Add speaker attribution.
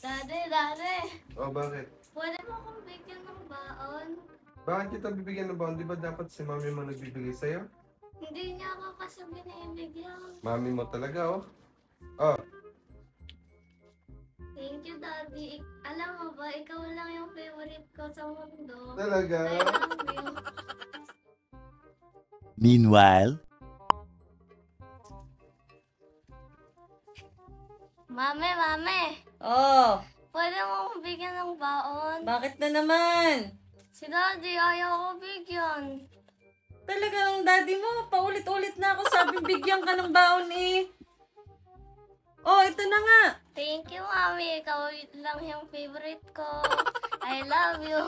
Speaker 1: Dade.
Speaker 2: Oh, bakit?
Speaker 1: Pwede mo akong bigyan ng baon?
Speaker 2: Bakit kita bibigyan ng baon? Di ba dapat si mami mo nagbibigay sa'yo?
Speaker 1: Hindi niya ako kasi binibigyan.
Speaker 2: Mami mo talaga, oh. Oh,
Speaker 1: Thank you, Daddy. Alam mo ba, ikaw lang yung favorite ko sa mundo.
Speaker 2: talaga?
Speaker 1: I love you.
Speaker 3: Meanwhile,
Speaker 1: Mame.
Speaker 4: Oh,
Speaker 1: Pwede mo akong bigyan ng baon?
Speaker 4: bakit na naman?
Speaker 1: Si Daddy, ayaw ko bigyan.
Speaker 4: Talaga ng daddy mo, paulit-ulit na ako sabing bigyan ka ng baon eh. Oh, ito na nga.
Speaker 1: Thank you, Mami. Ikaw lang yung favorite ko. I love you.